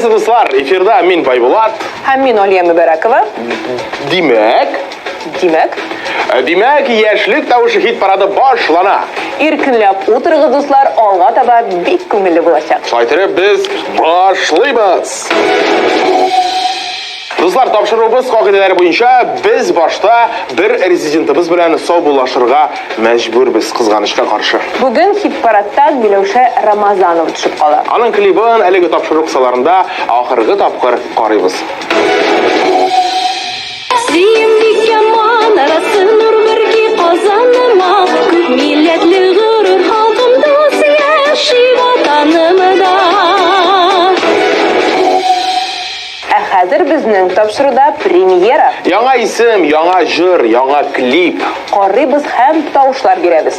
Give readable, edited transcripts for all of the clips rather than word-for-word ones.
Урманчы достар, эфирда мен Байбулат. Һәм мин Алия Мөбәрәкова. Димәк, яшьлек тавышы хит парады башлана. Иркенләп утырыгыз дуслар, алга таба бик күңелле булачак. Шайтырып без башлыйбыз. Дуслар, тапшыруыбыз кагыйдәләре буенча без башта бер резидентыбыз белән саубуллашырга мәҗбүрбез, кызганычка каршы. Бүген хит-парадтан Миләүшә Рамазанова төшеп кала. Аның клибын әлеге тапшыру кысаларында ахыргы тапкыр карыйбыз. Хәзер безнең тапшыруда премьера. Яңа исем, яңа җыр, яңа клип. Карыйбыз һәм тавышлар бирәбез.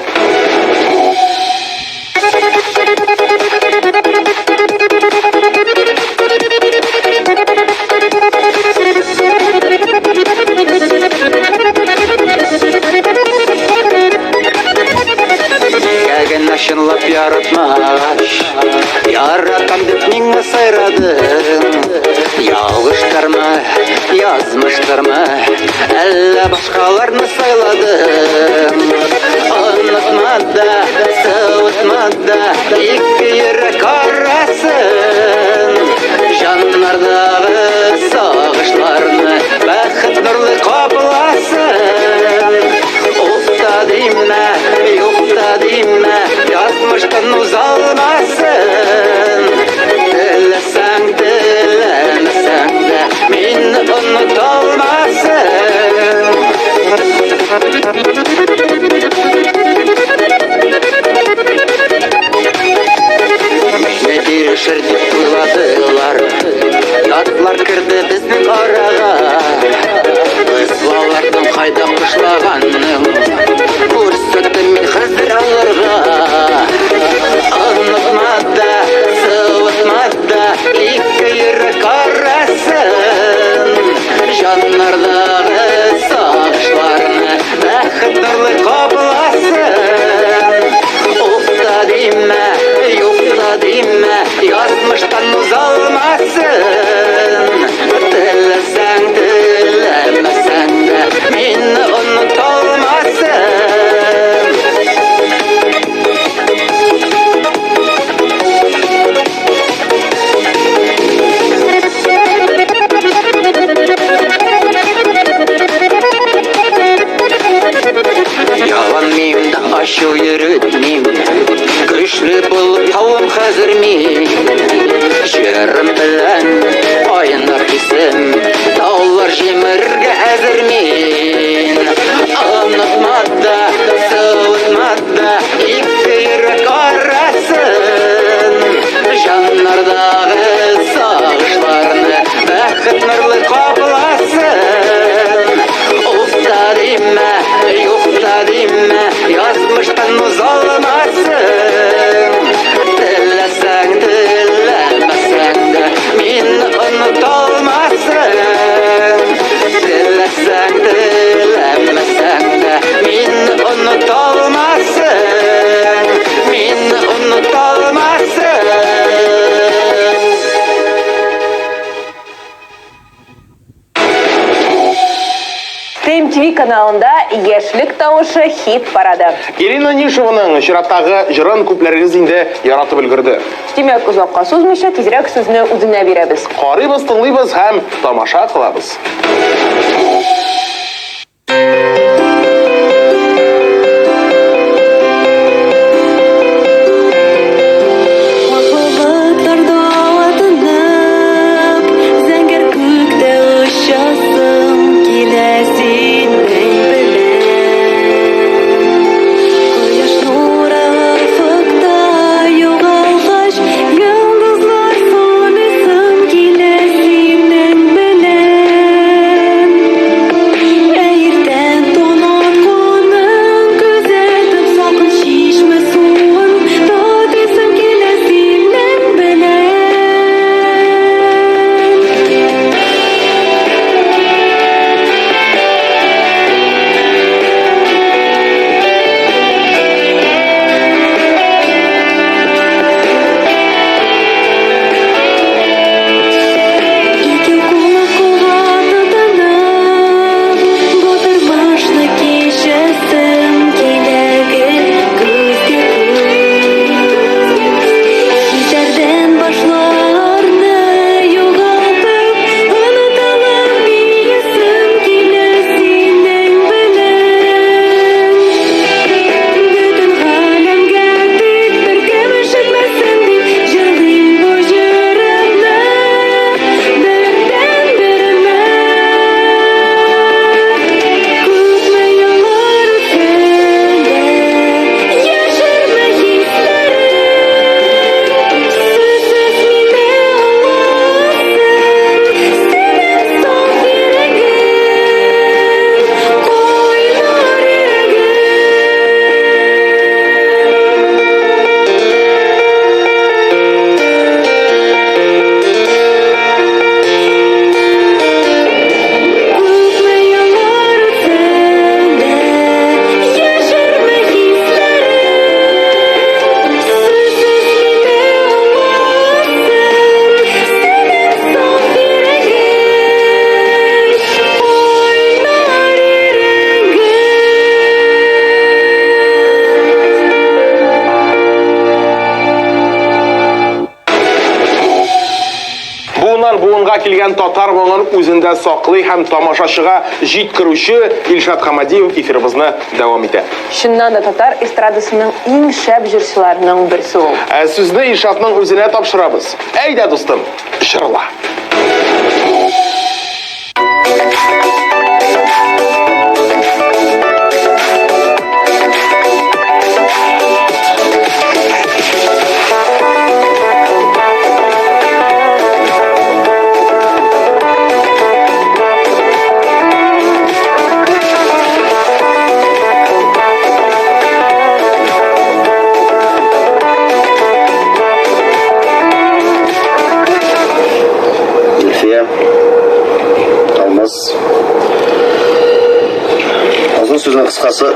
Шынлап яратмаш, яратам деп миңа сайрадың. Ялгыштырма, язмыштырма, әллә башкаларны сайладың. Онытма да, сылытма да, ике йөрәк арасын. Жаннардагы сагышларны бәхет нурлы капласын. Уфта димә, юкта димә, язмыштан узалмасын. Теләсәң теләмәсәң дә мине оныталмасын. Мине бирешер дип уйладылар, ятлар керде безнең арага. Кызларның кайда кышлаганның күрсәтте мин хәзер алырга. Онытма да, сылытма да, ике йөрәк арасын. Жаннардагы сагышларны бәхет нурлы капласын. Уфта димә, юкта димә, язмыштан узалмасын. Теләсәң теләмәсәң дә мине оныталмасын. Ялан миемдә ачу йөрүтмим, көчле булып һавам хәзер мин. Җырым белән айнар исем, таулар җимерергә әзер мин. Онытма да, сылытма да, ике йөрәк арасын. Жаннардагы сагышларны бәхет нурлы капласын. Уфта димә, юкта димә, язмыштан узалмасын. Теләсәң теләмәсәң дә мине оныталмасын. Теләсәң теләмәсәң дә мине оныталмасын. Мине оныталмасын. ТМТВ каналында яшьлек тавышы хит парады. Ирина Нишеваның чираттагы җырын күпләрегез инде яратып өлгерде. Димәк, озакка сузмыйча тизрәк сүзне үзенә бирәбез. Карыйбыз, тыңлыйбыз һәм тамаша кылабыз. Эфирыбызга килгән татар моңын үзендә саклый һәм тамашачыга җиткерүче Илшат Хамадиев эфирыбызны дәвам итә. Шуннан да татар эстрадасының иң шәп җырчыларының берсе ул. Сүзне Илшатның үзенә тапшырабыз. Әйдә, дустым, җырла. Uzun sözün kıskası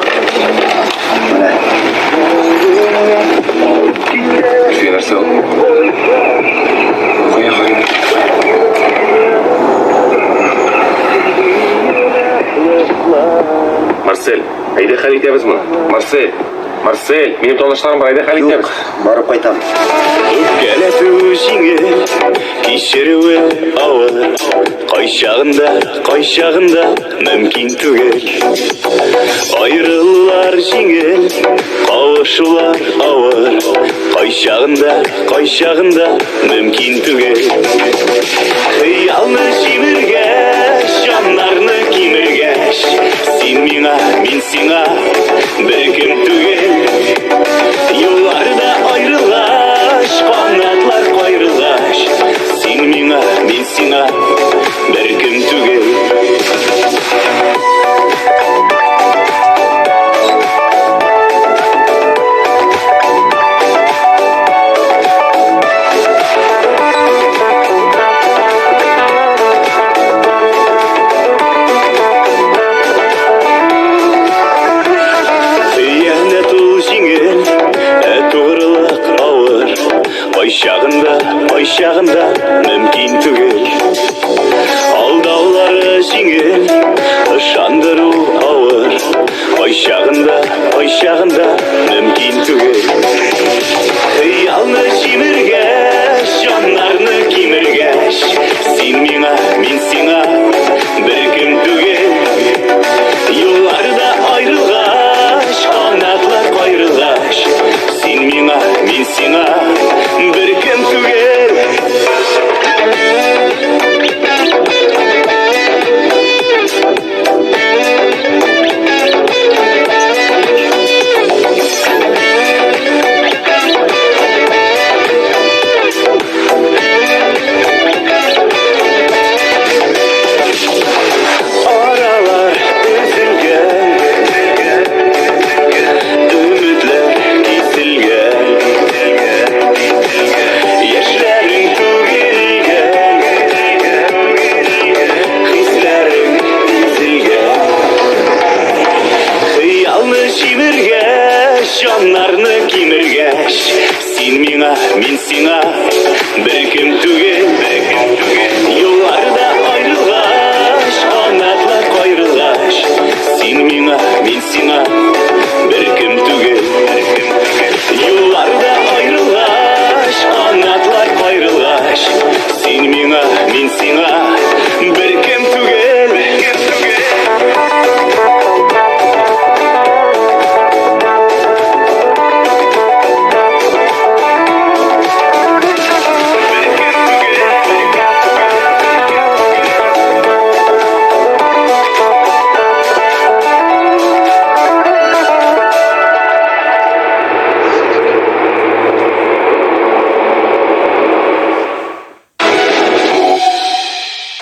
böyle. Şu нәрсе ул? Марсель, әйдә хәл итәбез моны. Марсель, минем танышларым бар, әйдә хәл итәбез. Барып кайтам. Үпкәләтү җиңел, кичерүе авыр. Кайчагында мөмкин түгел. Аерылулар җиңел, кавышулар авыр. Кайчагында мөмкин түгел. Хыялны җимергәч, җаннарны кимергәч, син миңа, мин сиңа беркем түгел. Юлларда аерылгач, канатлар кайрылгач, син миңа, мин сиңа беркем түгел. Кайчагында мөмкин түгел. Алдаулары җиңел, ышандыру авыр. Кайчагында мөмкин түгел. Хыялны җимергәч, җаннарны кимергәч, син миңа, мин сиңа беркем түгел. Юлларда аерылгач, канатлар кайрылгач, син миңа, мин сиңа беркем түгел. Җаннарны кимергәч, син миңа, мин сиңа беркем түгел. Юлларда аерылгач, канатлар кайрылгач, син миңа, мин сиңа беркем түгел. Юлларда аерылгач, канатлар кайрылгач, син миңа, мин сиңа беркем түгел.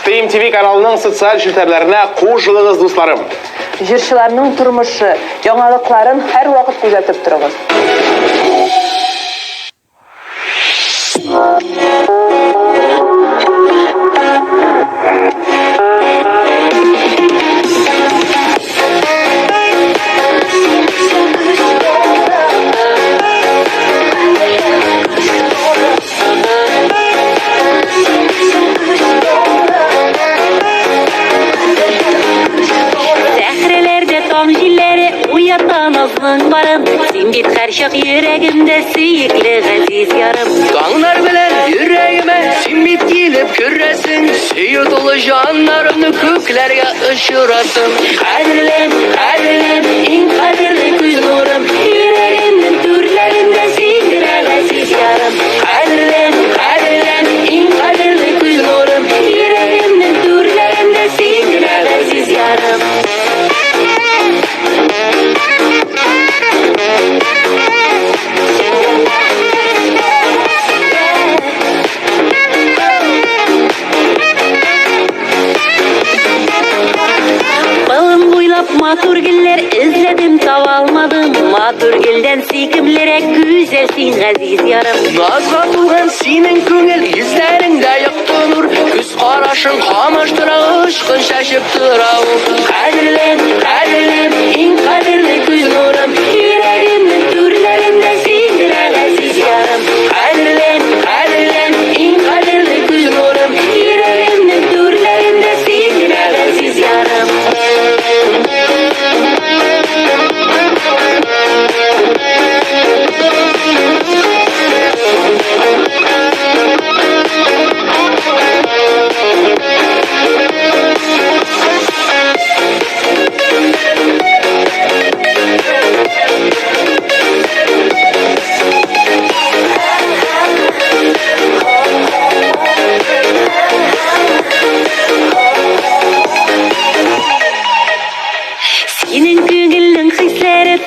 ТМТV каналының социаль челтәрләренә куш җылыгыз, дусларым. Җырчыларның тормышы, яңалыкларын һәр вакыт күзәтеп торыгыз. Син бит һәрчак йөрәгемдә сөекле газиз ярым. Таңнар белән йөрәгемә син бит килеп керәсең. Жаннарымны көкләргә ұшыратым. Қадірлем, қадірлем, ең қадірлі күз нұрым. Йөрәгемнең түрләрендә синдер ғәзиз ярым. Қадірлем, қадірлем, ең қадірлі күз нұрым. Йөрәгемнең түрләрендә синдер ғәзиз ярым. Матур гөлләр эзләдем, таба алмадым. Матур гөлдән сөйкемлерәк güzel син ғәзиз ярым. Назга туган синең күңел йөзләреңдә якты нур. Күз карашың камаштыра ышкын шашып тора ул. Кадерлем, кадерлем, иң кадерле күз нурым. Йөрәгемнең түрләрендә синдер ғәзиз ярым. Кадерлем, кадерлем, иң кадерле күз нурым. Йөрәгемнең түрләрендә синдер ғәзиз ярым.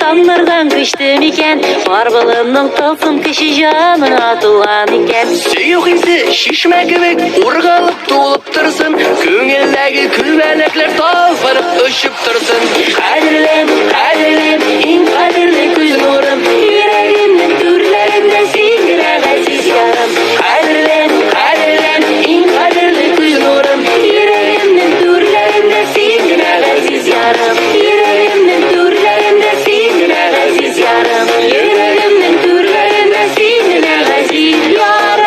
Таннардан көчтү микән, бар булымның тылсым кеше җанына тулган икән. Сөю хисе шишмә кебек ургылып тулып торсын, күңелдәге күлмәнекләр талпынып очып торсын. Кадерлем, кадерлем, иң кадерле күз нурым. Йөрәгемнең түрләрендә синдер ғәзиз ярым. Кадерлем, кадерлем, иң кадерле күз нурым. Йөрәгемнең түрләрендә синдер ғәзиз ярым. Йөрәгемнең түрләрендә синдер ғәзиз ярым. Йөрәгемнең түрләрендә синдер ғәзиз ярым.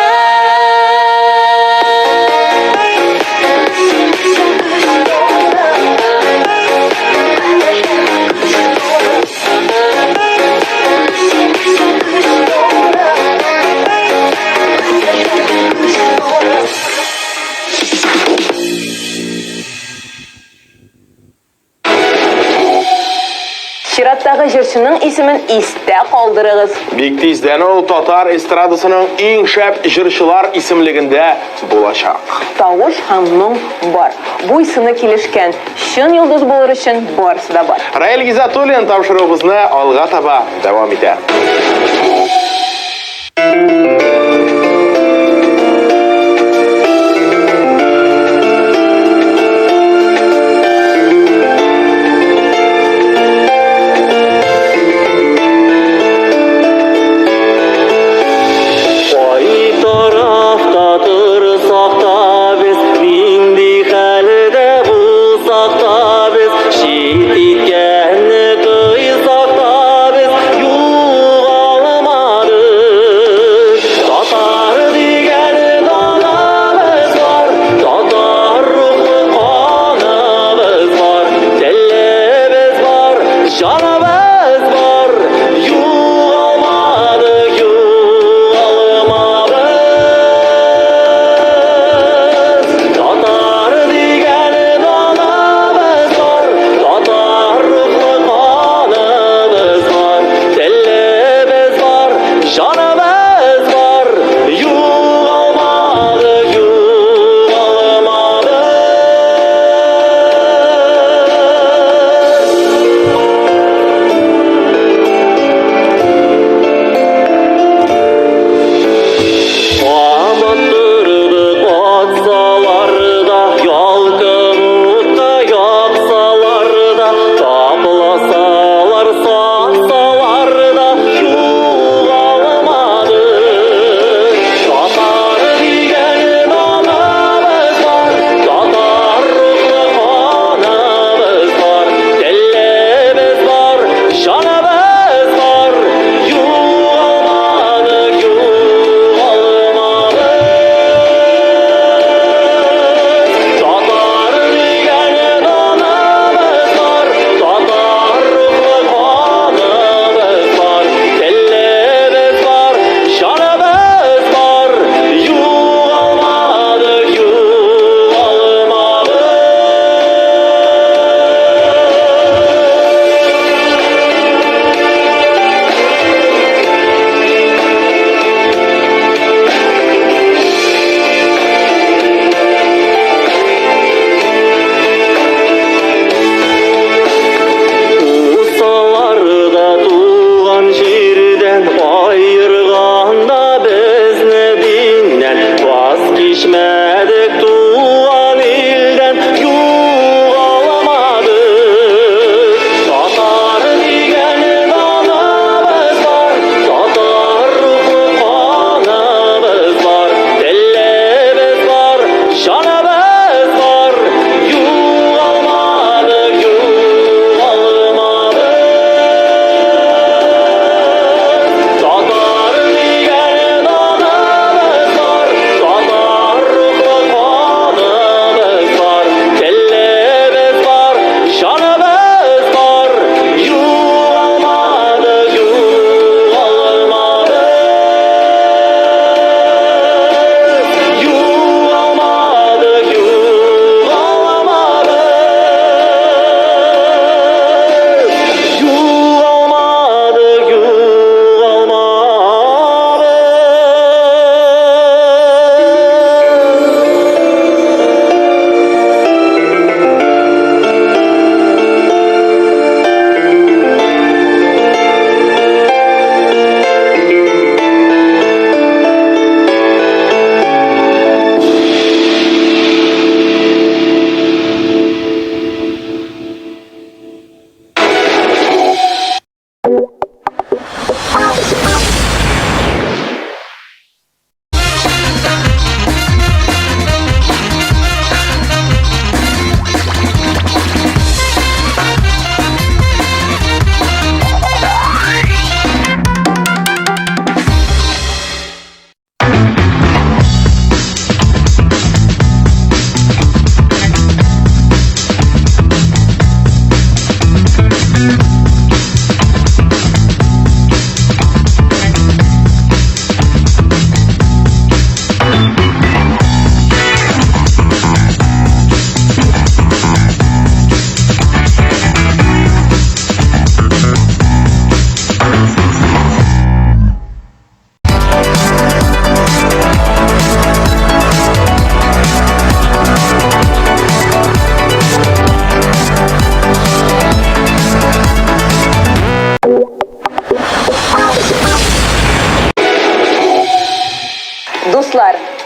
Чираттагы җырчының исемен истә калдырыгыз. Бик тиздән ул татар эстрадасының иң шәп җырчылар исемлегендә булачак. Тавыш һәм моң бар. Бу исене килешкән чын йолдыз булыр өчен барысы да бар. Раил Гизатуллин тапшыруыбызны алга таба дәвам итә.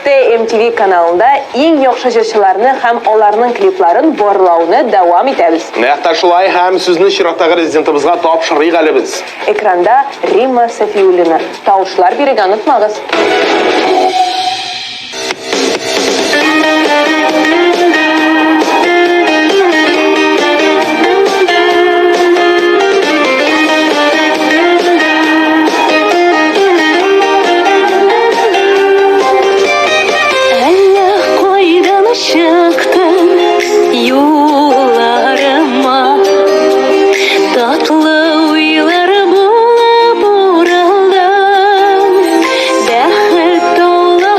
TMTV kanalında en yaxşı җырчыларны һәм аларның клипларын барлауны дәвам итәбез. Нәкъ шулай һәм сүзне чираттагы резидентыбызга тапшырыйк әле без. Экранда Римма Сафиуллина. Тавышлар бирергә онытмагыз. Әллә кайдан чыктың юлларыма, татлы уйлар булып уралдың, бәхет тулы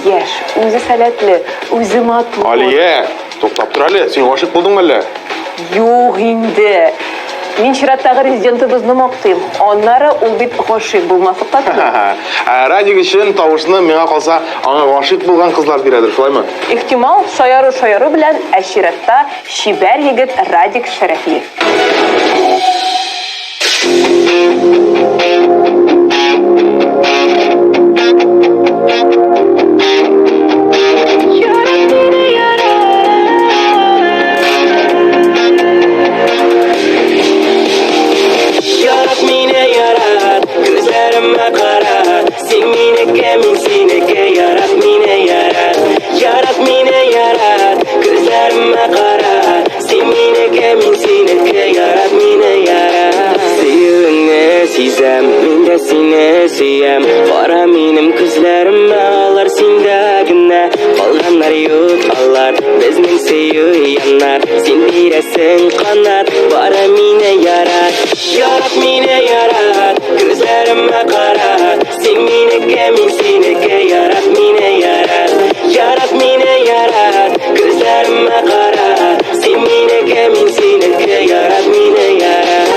яш, үзе сәләтле, үзе матлы. Алия, тоқтап тұр әлі, сен ғашық болдың ба әлі? Юк инде. Мин чираттагы резидентыбызны мактыйм. Аннары ул бит гашык булмаслык та. Радик үшін тавышны миңа қалса, аңа ғашық болған қызлар биредер, шулаймы? Ихтимал шаяру белән әширатта шибәр егет Радик Шәрәфиев. Yarat mine yarat, gözlerime karat. Sen mineke min sineke, yarat mine yarat. Yarat mine yarat, gözlerime karat. Sen mineke min sineke, yarat mine yarat. Sevini sizem, min de seni siyem. Kara minim gözlerime alar sindagine. Kalganlar yok allar, bizning seyu yanar. Sen biresin kanat, bara mine yarat. Yarat mine yarat, gözlerime karat. Sen mineke min sineke, yarat mine yarat. Yarat mine yarat, gözlerime karat. Sen mineke min sineke, yarat mine yarat.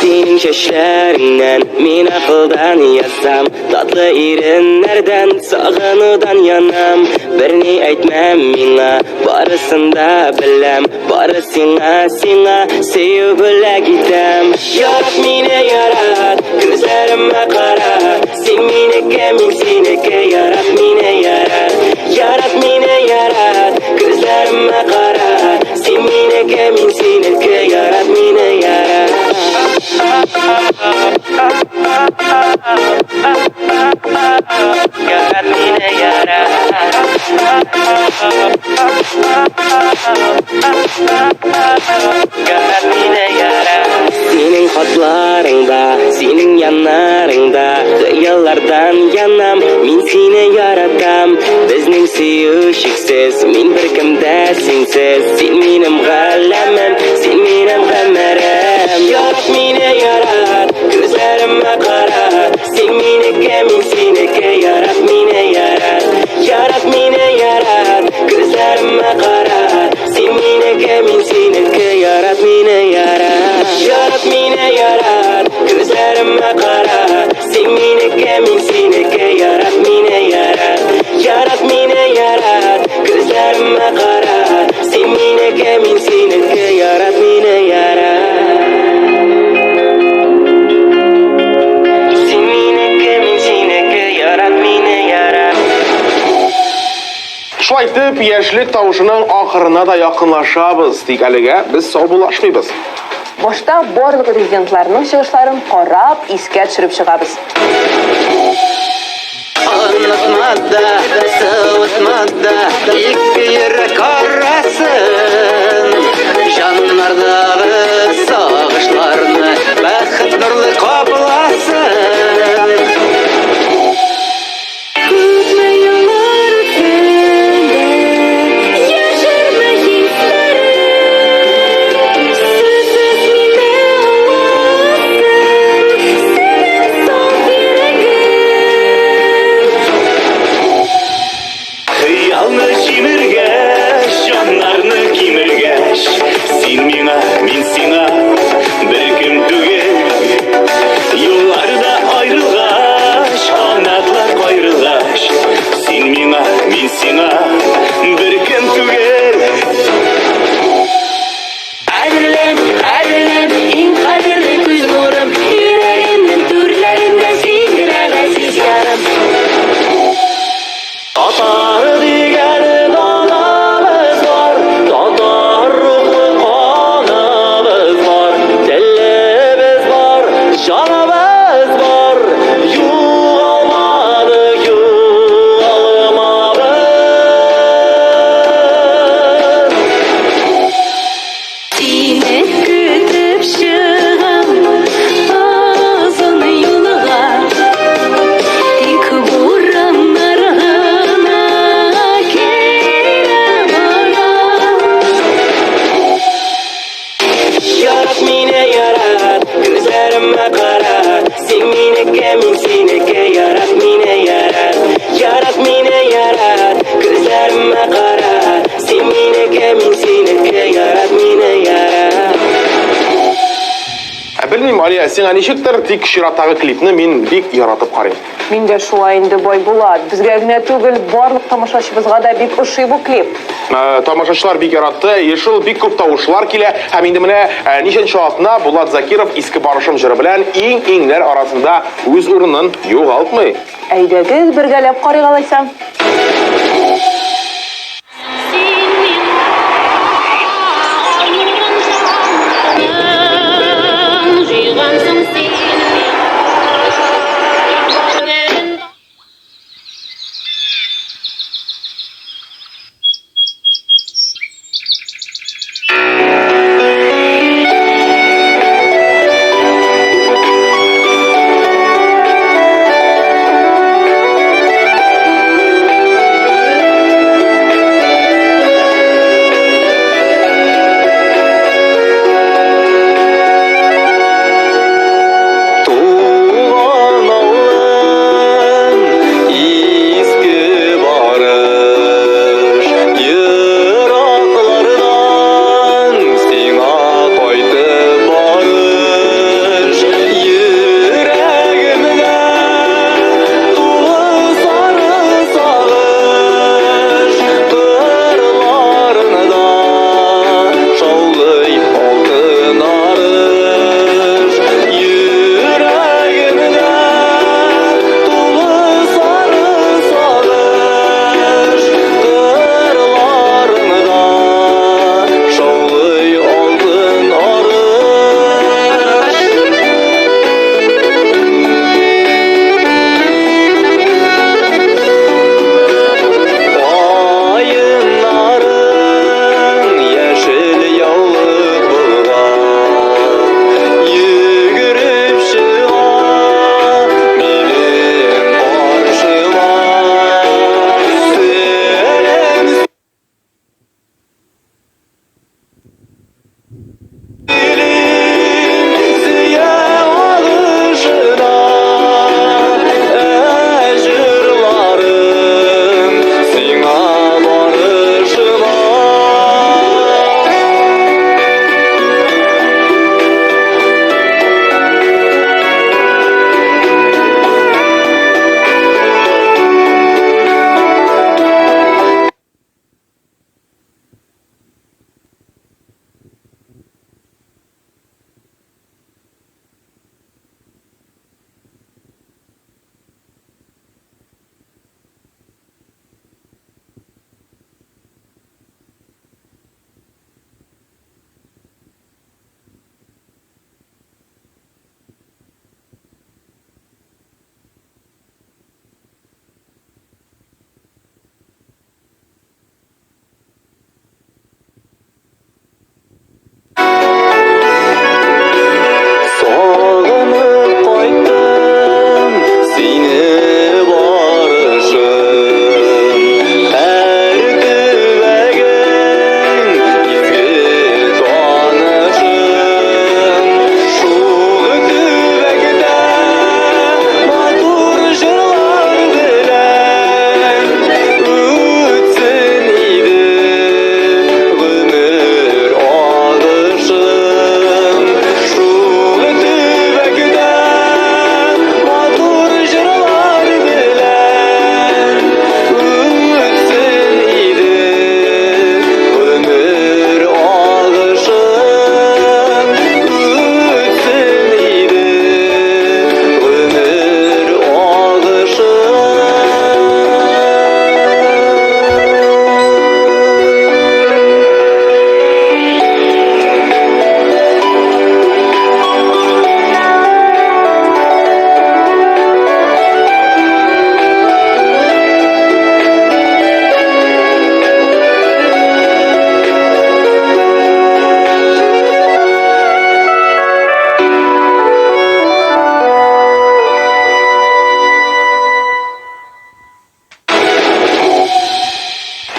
Senin şeşlerinden min akıldan yazsam, tatlı irinlerden sağınıdan yanam. Birini aytmam mina, barısında bilem, barı sina sevip öyle gidem. Yarat mine yarat, gözlerime karat. Sen mineke min sineke, yarat mine yarat. Yarat mine yarat, gözlerime karat. Sen mineke min sineke, yarat mine yarat. Yarat mine yarat. Yarat mine yarat. Senin hatlarında, senin yanlarında, hıyallardan yanam, min seni yaratam. Bizning sevişiksiz, min bir kimde sensiz. Sen minim galemim, sen minim gamerim. Yarat mine yarat, gözlerime karat. Sen mineke min sineke, yarat mine yarat. Yarat mine yarat, gözlerime karat. Sen mineke min sineke, yarat mine yarat. Yarat mine yarat, gözlerime karat. Sen mineke min sineke, yarat mine yarat. Yarat mine yarat, gözlerime karat. Sen mineke min sineke, yarat mine yarat. Sen mineke min sineke, yarat mine yarat. Şu aytып, яшьлек тавышының ахырына да якынлашабыз. Тик әлегә без саубулашмыйбыз. Башта барлык резидентларның чыгышларын карап, искә төшереп чыгабыз. Anlatmada, sıvıtmada, iki yürek arasın. Canlarдағы sağışlarını бақыт нұрлы қабыласын. Хыялны җимергәч, җаннарны Sen meneke, men seneke, yarat mene yarat. Yarat mene yarat, gözlerime karat. Sen meneke, men seneke, yarat mene yarat. Bilmeyim Ali, sen nişiktir tek şiratağı klipni men bek yaratıp qarayım. Мен де шулай инде бай булат. Безгә генә түгел, барлык тамашачыбызга да бик ошый бу клип. Тамашачылар бик яратты, ешыл бик күп тавышлар килә, һәм инде менә ничәнче атна Булат Закиров иске барышым җыры белән иң-иңнәр арасында үз урынын югалтмый. Әйдәгез, бергәләп карыйк алайсам.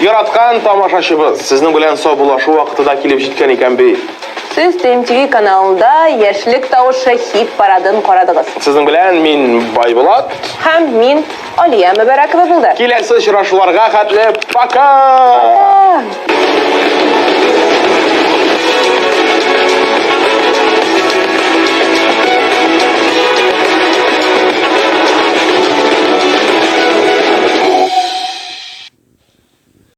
Яраткан тамашачыбыз, сезнең белән саубуллашу вакыты да килеп җиткән икән бит. Сіз TMTV каналында Яшьлек тавышы хит парадын карадыгыз. Сезнең белән мин Байбулат. Һәм мин Алия Мөбәрәкова булды. Киләсе очрашуларга хәтле пока!